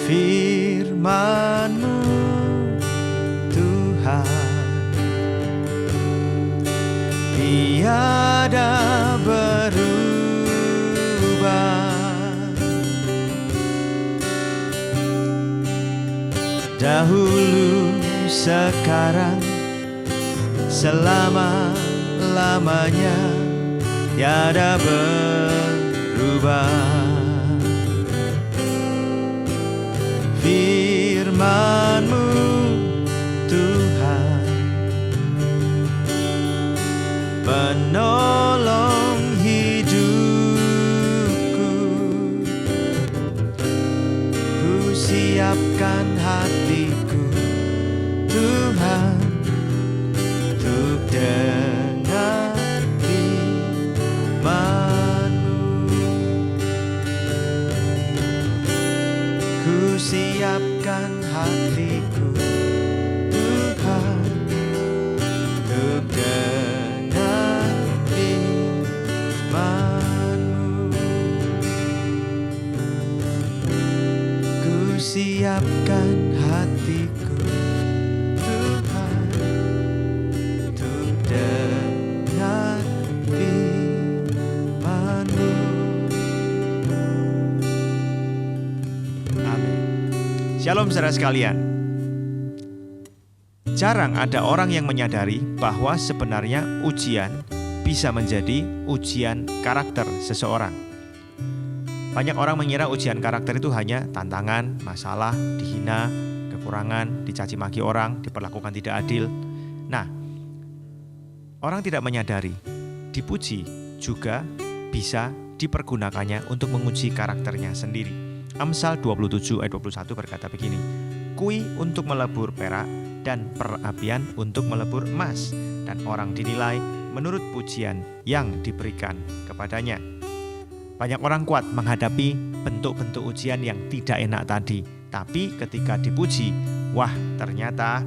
Firman-Mu Tuhan tiada berubah. Dahulu, sekarang, selama-lamanya tiada berubah. Firman-Mu Tuhan penolong hidupku. Ku siapkan hatiku Tuhan untuk dengar firman-Mu. Ku siapkan hatiku Tuhan untuk dengar firman-Mu. Ku siapkan hatiku Tuhan untuk dengar firman-Mu. Amin. Shalom saudara sekalian. Jarang ada orang yang menyadari bahwa sebenarnya ujian bisa menjadi ujian karakter seseorang. Banyak orang mengira ujian karakter itu hanya tantangan, masalah, dihina, kekurangan, dicaci maki orang, diperlakukan tidak adil. Nah, orang tidak menyadari dipuji juga bisa dipergunakannya untuk menguji karakternya sendiri. Amsal 27 ayat 21 berkata begini, "Kui untuk melebur perak dan perapian untuk melebur emas, dan orang dinilai menurut pujian yang diberikan kepadanya." Banyak orang kuat menghadapi bentuk-bentuk ujian yang tidak enak tadi, tapi ketika dipuji, wah ternyata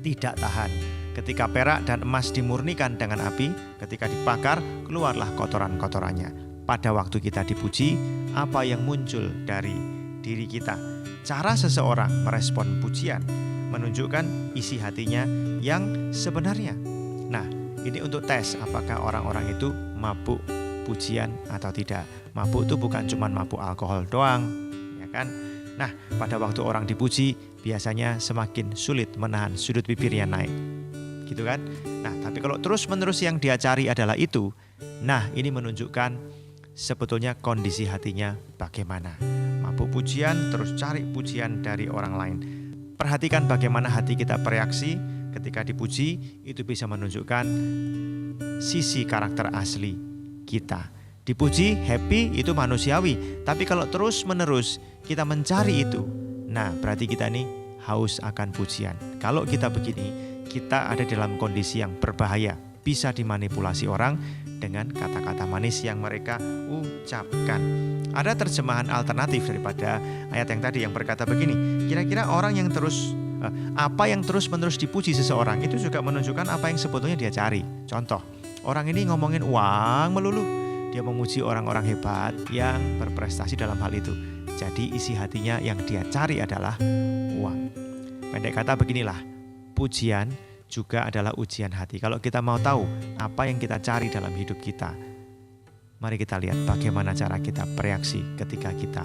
tidak tahan. Ketika perak dan emas dimurnikan dengan api, ketika dibakar, keluarlah kotoran-kotorannya. Pada waktu kita dipuji, apa yang muncul dari diri kita? Cara seseorang merespon pujian menunjukkan isi hatinya yang sebenarnya. Nah, ini untuk tes apakah orang-orang itu mabuk pujian atau tidak. Mabuk itu bukan cuma mabuk alkohol doang, ya kan? Nah, pada waktu orang dipuji, biasanya semakin sulit menahan sudut bibirnya naik. Gitu kan? Nah, tapi kalau terus-menerus yang dia cari adalah itu, nah ini menunjukkan sebetulnya kondisi hatinya bagaimana. Mabuk pujian, terus cari pujian dari orang lain. Perhatikan bagaimana hati kita bereaksi ketika dipuji, itu bisa menunjukkan sisi karakter asli kita. Dipuji, happy, itu manusiawi. Tapi kalau terus-menerus kita mencari itu, nah berarti kita ini haus akan pujian. Kalau kita begini, kita ada dalam kondisi yang berbahaya. Bisa dimanipulasi orang dengan kata-kata manis yang mereka ucapkan. Ada terjemahan alternatif daripada ayat yang tadi yang berkata begini, kira-kira orang yang apa yang terus-menerus dipuji seseorang itu juga menunjukkan apa yang sebetulnya dia cari. Contoh, orang ini ngomongin uang melulu. Dia memuji orang-orang hebat yang berprestasi dalam hal itu. Jadi isi hatinya yang dia cari adalah uang. Pendek kata beginilah, pujian juga adalah ujian hati. Kalau kita mau tahu apa yang kita cari dalam hidup kita, mari kita lihat bagaimana cara kita bereaksi ketika kita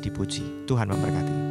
dipuji. Tuhan memberkati.